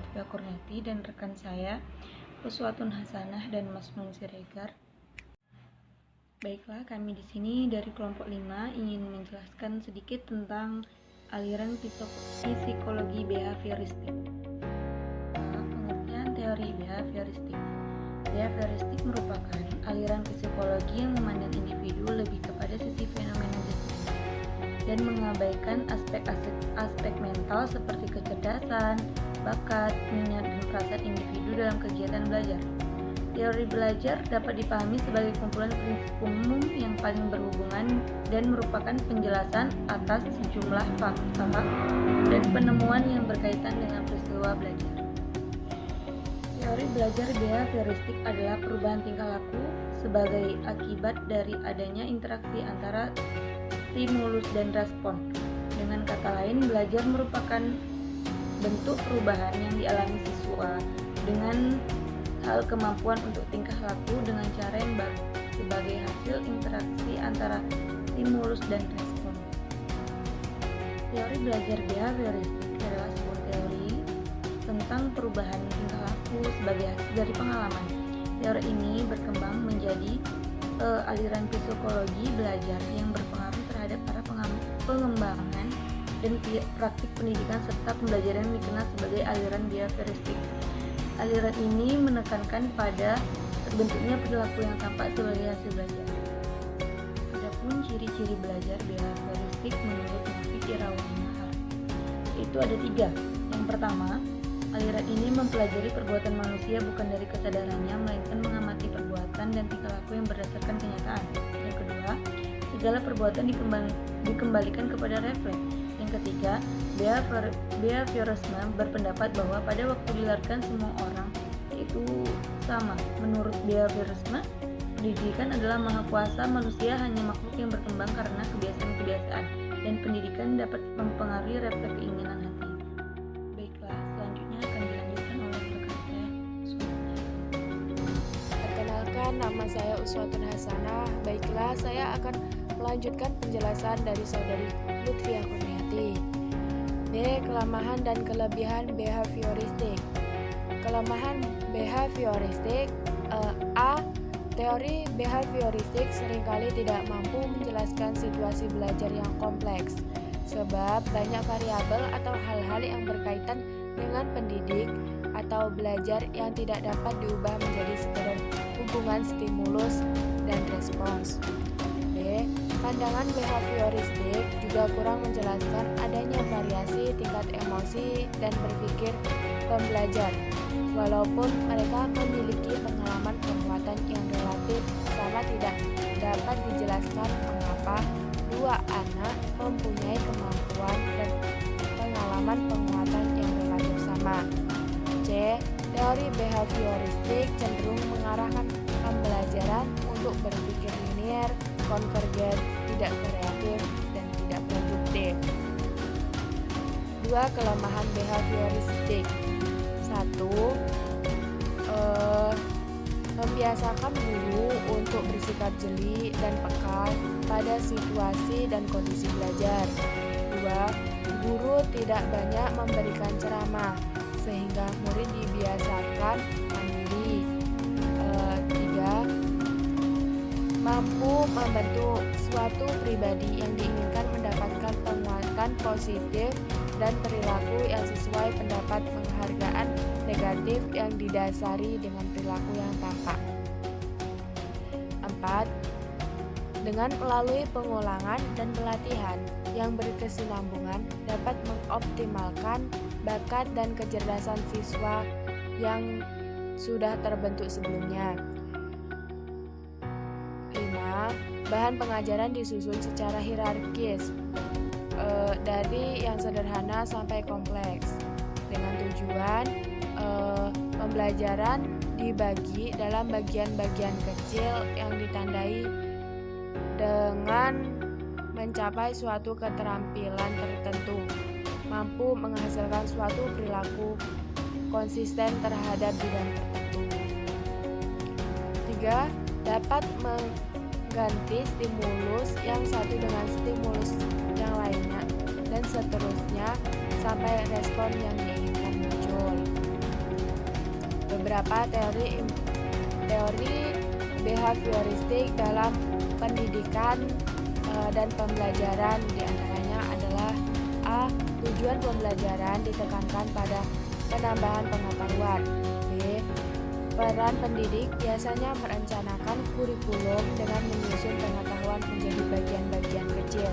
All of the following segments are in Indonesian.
Lutfia Kurniati dan rekan saya Uswatun Hasanah dan Mas Nun Siregar. Baiklah, kami di sini dari kelompok 5 ingin menjelaskan sedikit tentang aliran psikologi behavioristik. Pengertian teori behavioristik. Behavioristik merupakan aliran psikologi yang memandang individu lebih kepada sisi fenomena jasmani dan mengabaikan aspek mental seperti kecerdasan, bakat, minat, dan perasaan individu dalam kegiatan belajar. Teori belajar dapat dipahami sebagai kumpulan prinsip umum yang paling berhubungan dan merupakan penjelasan atas sejumlah fakta dan penemuan yang berkaitan dengan peristiwa belajar. Teori belajar behavioristik adalah perubahan tingkah laku sebagai akibat dari adanya interaksi antara stimulus dan respon. Dengan kata lain, belajar merupakan bentuk perubahan yang dialami siswa dengan hal kemampuan untuk tingkah laku dengan cara yang baru sebagai hasil interaksi antara stimulus dan respon. Teori belajar behavioristik adalah sebuah teori tentang perubahan tingkah laku sebagai hasil dari pengalaman. Teori ini berkembang menjadi aliran psikologi belajar yang berpengaruh terhadap para pengembangan dan praktik pendidikan serta pembelajaran yang dikenal sebagai aliran behavioristik. Aliran ini menekankan pada terbentuknya perilaku yang tampak sebagai hasil belajar. Adapun ciri-ciri belajar behavioristik menurut Muhammad Irawan itu ada 3. Yang pertama, aliran ini mempelajari perbuatan manusia bukan dari kesadarannya, melainkan mengamati perbuatan dan tingkah laku yang berdasarkan kenyataan. Yang kedua, segala perbuatan dikembalikan kepada refleks. Yang ketiga, behaviorisme berpendapat bahwa pada waktu dilahirkan semua orang itu sama. Menurut behaviorisme, pendidikan adalah maha kuasa, manusia hanya makhluk yang berkembang karena kebiasaan-kebiasaan, dan pendidikan dapat mempengaruhi refleks keinginan hati. Baiklah, selanjutnya akan dilanjutkan oleh rekan saya, Uswatun. Perkenalkan, nama saya Uswatun Hasanah. Baiklah, saya akan melanjutkan penjelasan dari saudari Lutfia Kurniati. B. Kelemahan dan kelebihan behavioristik. Kelemahan behavioristik. A. Teori behavioristik seringkali tidak mampu menjelaskan situasi belajar yang kompleks, sebab banyak variabel atau hal-hal yang berkaitan dengan pendidik atau belajar yang tidak dapat diubah menjadi sekedar hubungan stimulus dan respons. B. Pandangan behavioristik juga kurang menjelaskan adanya variasi tingkat emosi dan berpikir pembelajar, walaupun mereka memiliki pengalaman penguatan yang relatif sama. Tidak dapat dijelaskan mengapa dua anak mempunyai kemampuan dan pengalaman penguatan yang relatif sama. C. Teori behavioristik cenderung mengarahkan pembelajaran untuk berpikir linier, konvergen, tidak kreatif, dan tidak produktif. 2. Kelemahan behavioristik. 1. Membiasakan guru untuk bersikap jeli dan peka pada situasi dan kondisi belajar. 2. Guru tidak banyak memberikan ceramah sehingga murid dibiasakan mandiri. 3. Mampu membentuk suatu pribadi yang diinginkan mendapatkan penguatan positif dan perilaku yang sesuai pendapat penghargaan negatif yang didasari dengan perilaku yang tampak. 4. Dengan melalui pengulangan dan pelatihan yang berkesinambungan dapat mengoptimalkan bakat dan kecerdasan siswa yang sudah terbentuk sebelumnya. 5. Bahan pengajaran disusun secara hierarkis dari yang sederhana sampai kompleks dengan tujuan pembelajaran dibagi dalam bagian-bagian kecil yang ditandai dengan mencapai suatu keterampilan tertentu, mampu menghasilkan suatu perilaku konsisten terhadap bidang tertentu. 3. Dapat mengganti stimulus yang satu dengan stimulus yang lainnya dan seterusnya sampai respon yang diinginkan muncul. beberapa teori behavioristik dalam pendidikan dan pembelajaran. Di antaranya adalah A. Tujuan pembelajaran ditekankan pada penambahan pengetahuan. B. Peran pendidik biasanya merencanakan kurikulum dengan menyusun pengetahuan menjadi bagian-bagian kecil.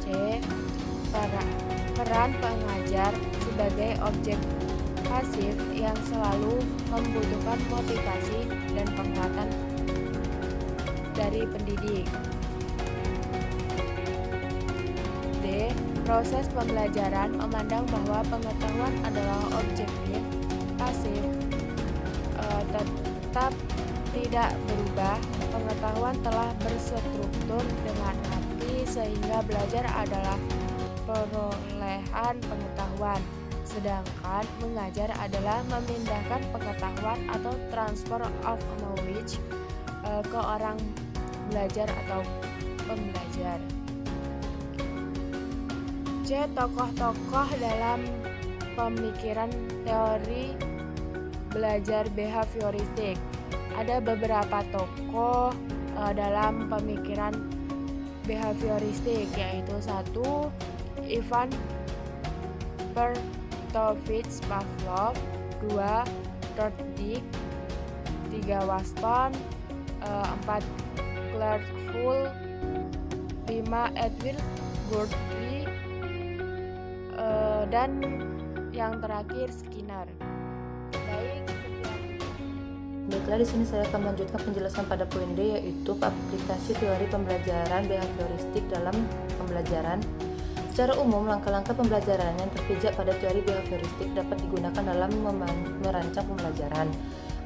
C. Peran pengajar sebagai objek pasif yang selalu membutuhkan motivasi dan penguatan dari pendidik. D. Proses pembelajaran memandang bahwa pengetahuan adalah objektif, pasif, tetap tidak berubah. Pengetahuan telah berstruktur dengan rapi sehingga belajar adalah perolehan pengetahuan, sedangkan mengajar adalah memindahkan pengetahuan atau transfer of knowledge ke orang belajar atau pembelajar. C. Tokoh-tokoh dalam pemikiran teori belajar behavioristik. Ada beberapa tokoh dalam pemikiran behavioristik, yaitu 1. Ivan Bartovich Pavlov, 2. George Dick, 3. Waston, 4. Claire Hull, 5. Edwin Gurdjieff, dan yang terakhir Skinner. Baik, Baiklah, di sini saya akan melanjutkan penjelasan pada poin D, yaitu aplikasi teori pembelajaran behavioristik dalam pembelajaran. Secara umum, langkah-langkah pembelajaran yang terpijak pada teori behavioristik dapat digunakan dalam merancang pembelajaran.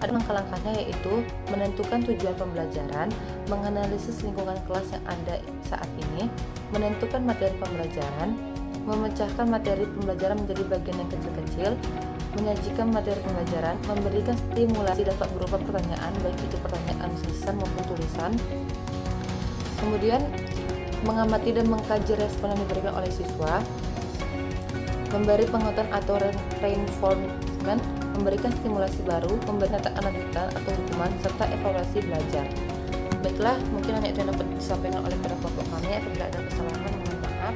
Ada langkah-langkahnya, yaitu menentukan tujuan pembelajaran, menganalisis lingkungan kelas yang ada saat ini, menentukan materi pembelajaran, memecahkan materi pembelajaran menjadi bagian yang kecil-kecil, menyajikan materi pembelajaran, memberikan stimulasi dapat berupa pertanyaan, baik itu pertanyaan lisan maupun tulisan. Kemudian mengamati dan mengkaji respon yang diberikan oleh siswa, memberi penguatan atau reinforcement, memberikan stimulasi baru, memberikan analitika atau hukuman, serta evaluasi belajar. Baiklah, mungkin hanya itu yang dapat disampaikan oleh pada kelompok kami. Apabila ada kesalahan, mohon maaf.